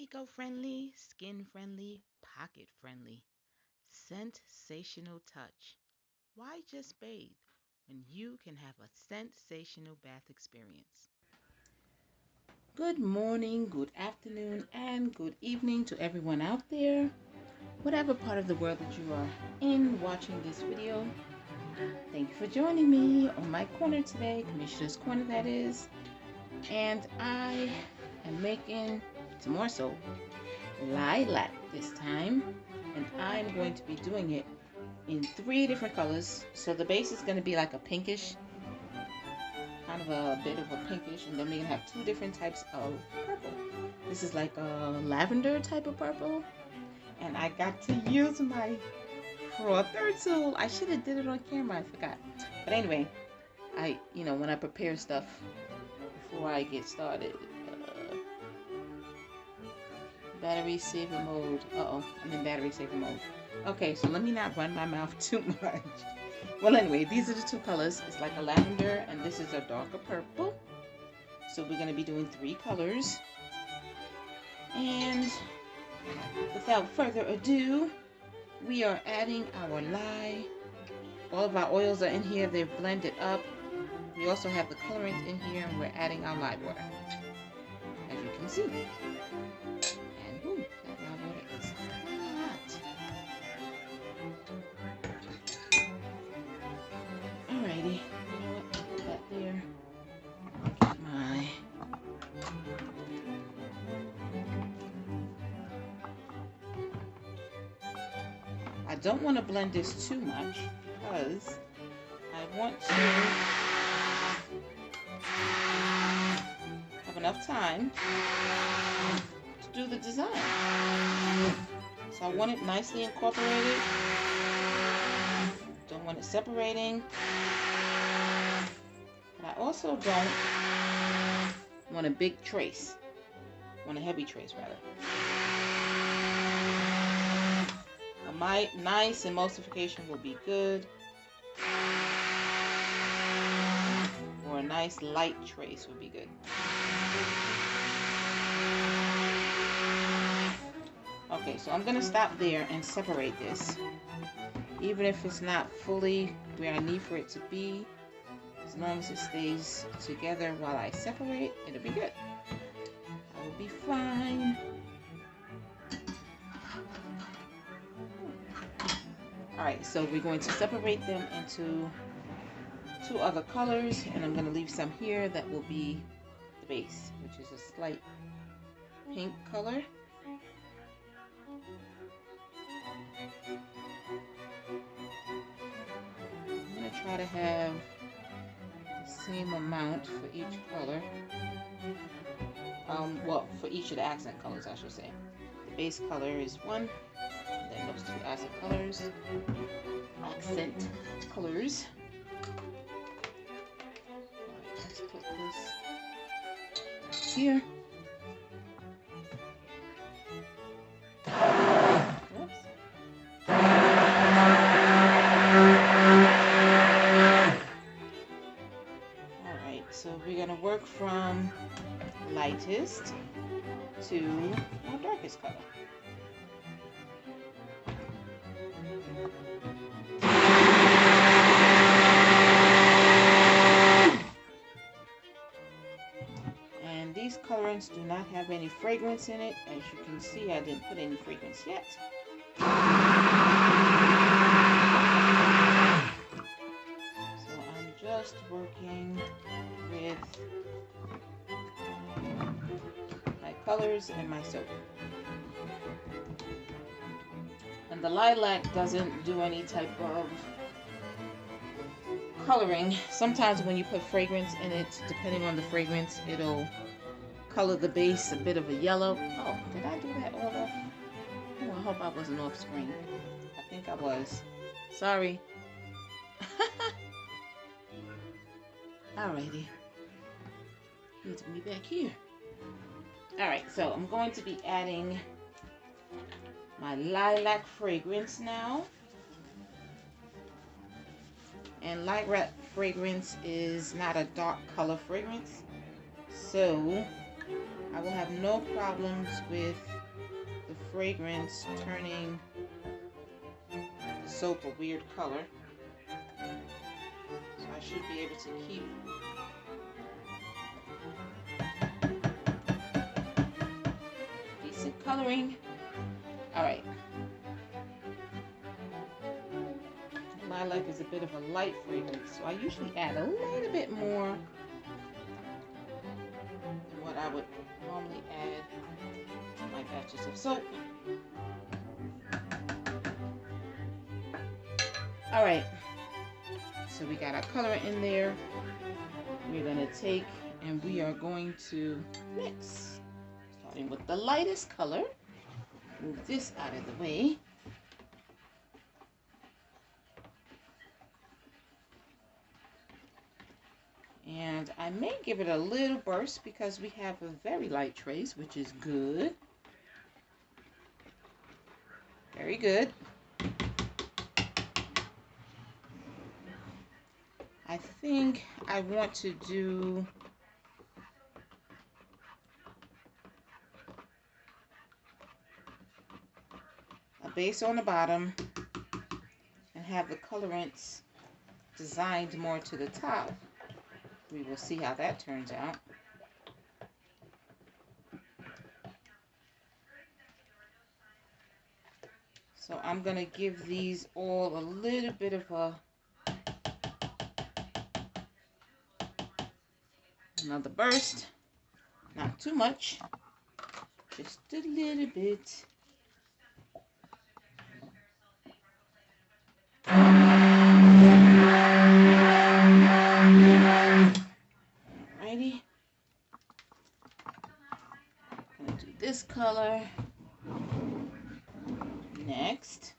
Eco-friendly, skin-friendly, pocket-friendly. Sensational touch. Why just bathe when you can have a sensational bath experience? Good morning, good afternoon, and good evening to everyone out there. Whatever part of the world that you are in watching this video, thank you for joining me on my corner today, Commissioner's Corner that is. And I am making, some more so, lilac this time. And I'm going to be doing it in 3 different colors. So the base is going to be like a pinkish, kind of a bit of a pinkish, and then we're going to have 2 different types of purple. This is like a lavender type of purple. And I got to use my frother tool. I should have did it on camera, I forgot. But anyway, when I prepare stuff before I get started. Battery saver mode. I'm in battery saver mode. Okay, so let me not run my mouth too much. Well, anyway, these are the 2 colors. It's like a lavender, and this is a darker purple. So we're going to be doing 3 colors. And without further ado, we are adding our lye. All of our oils are in here. They're blended up. We also have the colorant in here, and we're adding our lye water, as you can see. And ooh, that lye water is hot. Alrighty, you know what? Put that there. I don't want to blend this too much because I want to have enough time to do the design. So I want it nicely incorporated. Don't want it separating. But I also don't want a big trace. I want a heavy trace rather. A nice emulsification will be good. Or a nice light trace would be good. Okay, so I'm going to stop there and separate this. Even if it's not fully where I need for it to be, as long as it stays together while I separate, it'll be good. I will be fine. Alright, so we're going to separate them into 2 other colors, and I'm going to leave some here that will be the base, which is a slight pink color. I'm going to try to have the same amount for each color. Well, for each of the accent colors, I should say. The base color is 1. Then those 2 accent colors. Alright, let's put this here. Oops. Alright, so we're gonna work from lightest to our darkest color. And these colorants do not have any fragrance in it. As you can see, I didn't put any fragrance yet. So I'm just working with my colors and my soap. And the lilac doesn't do any type of coloring. Sometimes when you put fragrance in it, depending on the fragrance, it'll color the base a bit of a yellow. Oh, did I do that all off? Oh, I hope I wasn't off screen. I think I was. Sorry. Alrighty. Let's me back here. Alright, so I'm going to be adding my lilac fragrance now. And lilac fragrance is not a dark color fragrance. So I will have no problems with the fragrance turning the soap a weird color. So I should be able to keep decent coloring. Alright. Lilac is a bit of a light fragrance, so I usually add a little bit more than what I would normally add to my batches of soap. Alright, so we got our color in there. We're going to take and we are going to mix. Starting with the lightest color. Move this out of the way. And I may give it a little burst because we have a very light trace, which is good. Very good. I think I want to do a base on the bottom and have the colorants designed more to the top. We will see how that turns out. So I'm going to give these all a little bit of another burst. Not too much, just a little bit. Alrighty. I'm going to do this color next.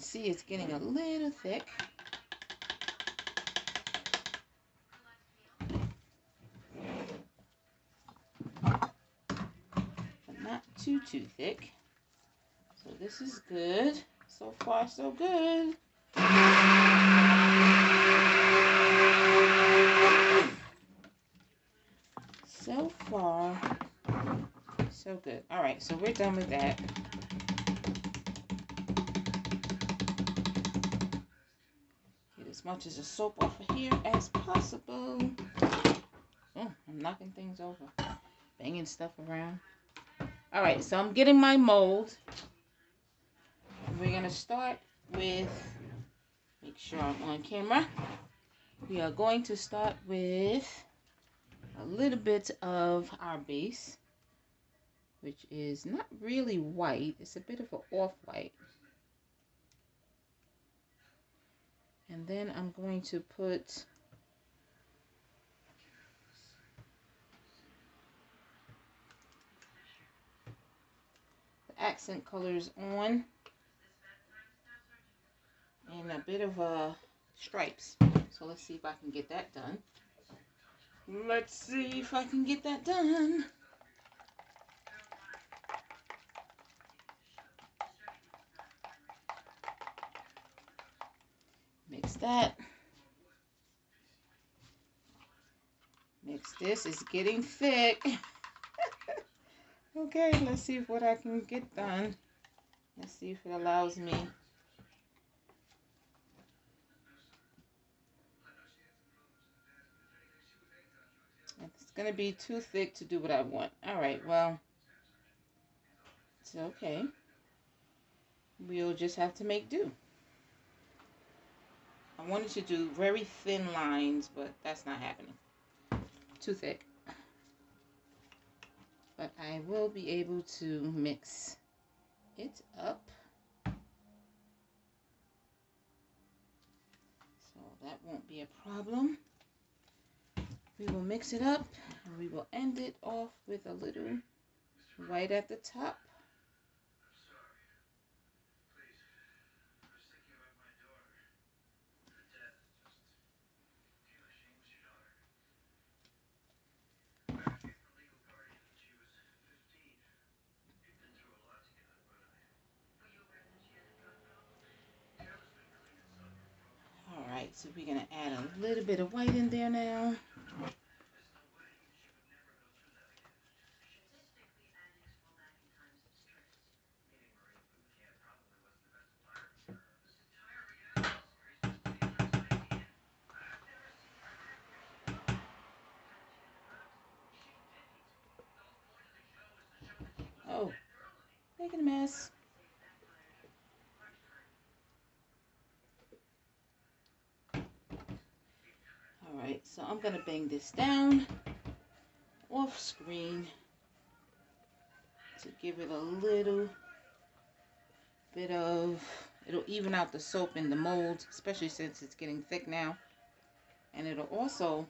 See, it's getting a little thick. But not too thick. So this is good. So far, so good. So far, so good. All right, so we're done with that. As much as the soap off of here as possible. Oh, I'm knocking things over, banging stuff around. All right, so I'm getting my mold. We're gonna start with, make sure I'm on camera. We are going to start with a little bit of our base, which is not really white. It's a bit of an off-white. And then I'm going to put the accent colors on and a bit of stripes. So let's see if I can get that done. Let's see if I can get that done. Mix that. Mix this. It's getting thick. Okay, let's see what I can get done. Let's see if it allows me. It's going to be too thick to do what I want. All right, well, it's okay. We'll just have to make do. I wanted to do very thin lines, but that's not happening. Too thick. But I will be able to mix it up. So that won't be a problem. We will mix it up and we will end it off with a little white at the top. So we're going to add a little bit of white in there now. Oh, making a mess. Alright, so I'm going to bang this down off screen to give it a little bit of, it'll even out the soap in the mold, especially since it's getting thick now. And it'll also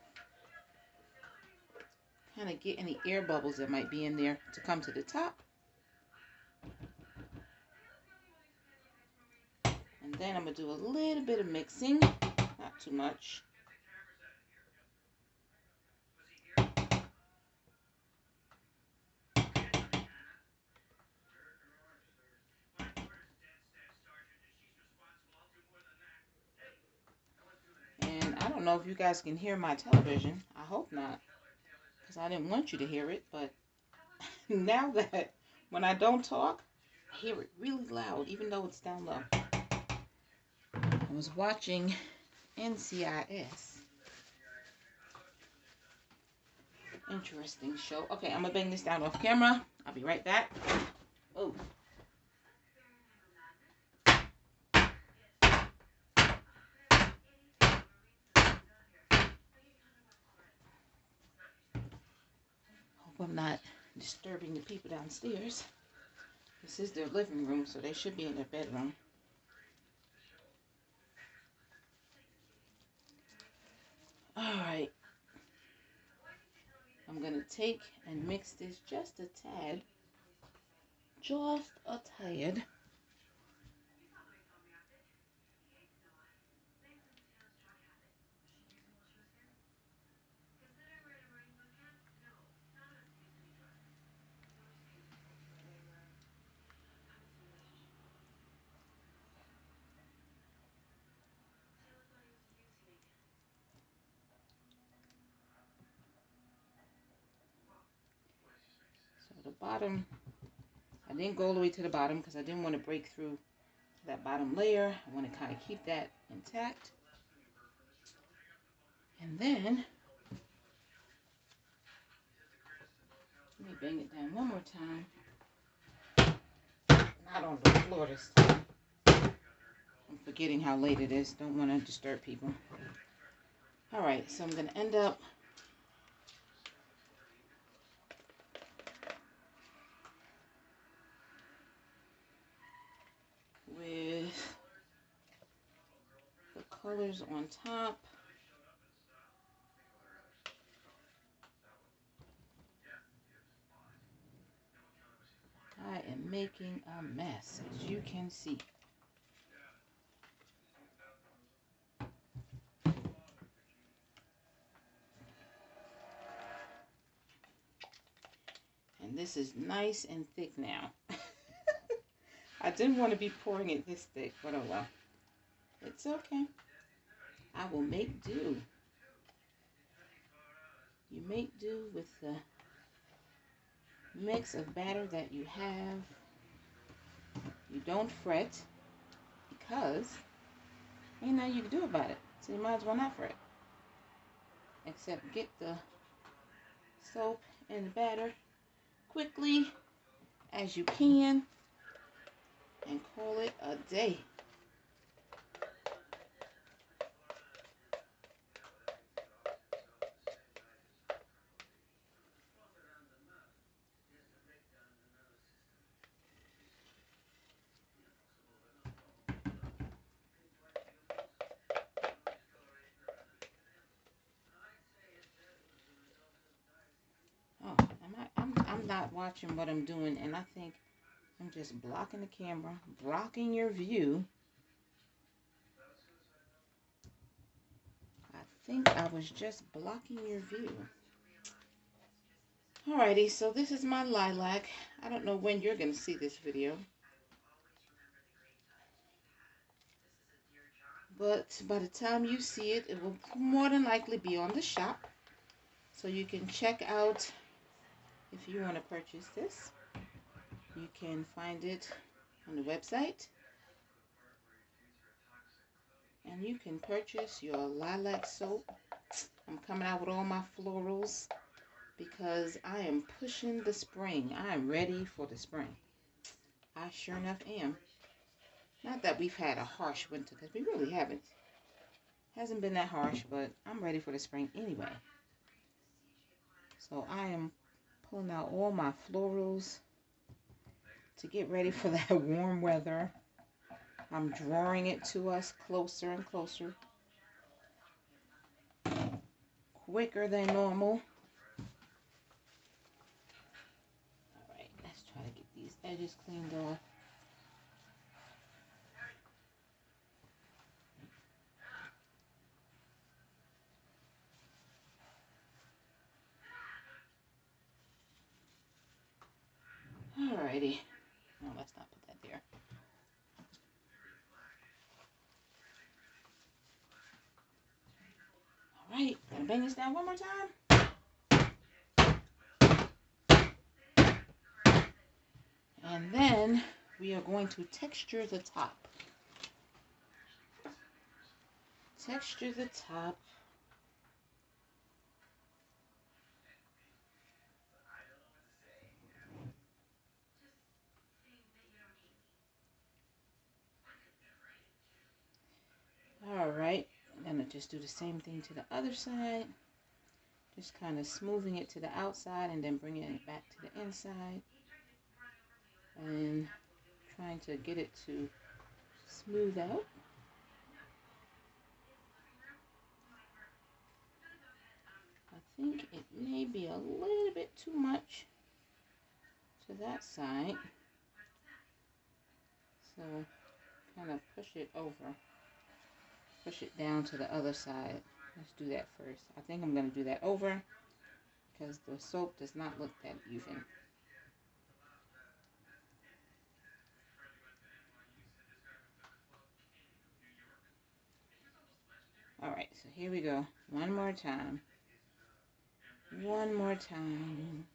kind of get any air bubbles that might be in there to come to the top. And then I'm going to do a little bit of mixing, not too much. And I don't know if you guys can hear my television. I hope not, because I didn't want you to hear it. But now that when I don't talk, I hear it really loud, even though it's down low. I was watching NCIS. Interesting show. Okay, I'm going to bang this down off camera. I'll be right back. Oh. Hope I'm not disturbing the people downstairs. This is their living room, so they should be in their bedroom. Alright. I'm going to take and mix this just a tad. Just a tad. So the bottom, I didn't go all the way to the bottom because I didn't want to break through that bottom layer. I want to kind of keep that intact. And then, let me bang it down one more time. Not on the floor this time. I'm forgetting how late it is. Don't want to disturb people. Alright, so I'm going to end up with the colors on top. I am making a mess, as you can see. And this is nice and thick now. I didn't want to be pouring it this thick, but oh well. It's okay. I will make do. You make do with the mix of batter that you have. You don't fret, because ain't nothing you can do about it. So you might as well not fret. Except get the soap and the batter quickly as you can and call it a day. Oh, I'm not watching what I'm doing, and I think I'm just blocking the camera, blocking your view. I think I was just blocking your view. Alrighty, so this is my lilac. I don't know when you're going to see this video. But by the time you see it, it will more than likely be on the shop. So you can check out if you want to purchase this. You can find it on the website. And you can purchase your lilac soap. I'm coming out with all my florals because I am pushing the spring. I am ready for the spring. I sure enough am. Not that we've had a harsh winter, because we really haven't. Hasn't been that harsh, but I'm ready for the spring anyway. So I am pulling out all my florals to get ready for that warm weather. I'm drawing it to us closer and closer. Quicker than normal. Alright, let's try to get these edges cleaned off. Alrighty. No, let's not put that there. Alright, gonna bang this down one more time. And then we are going to texture the top. Texture the top. Alright, I'm going to just do the same thing to the other side. Just kind of smoothing it to the outside and then bringing it back to the inside. And trying to get it to smooth out. I think it may be a little bit too much to that side. So kind of push it over. Push it down to the other side. Let's do that first. I think I'm going to do that over because the soap does not look that even. Alright, so here we go. One more time. One more time.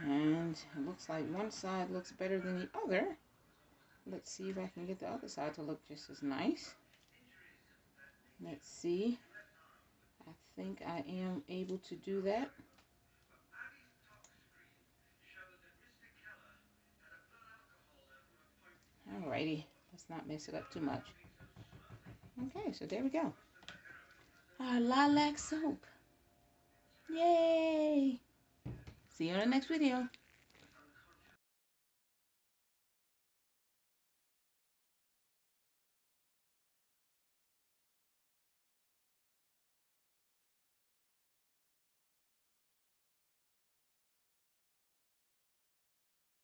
And it looks like one side looks better than the other. Let's see if I can get the other side to look just as nice. Let's see. I think I am able to do that. Alrighty, let's not mess it up too much. Okay, so there we go. Our lilac soap. Yay! See you on the next video.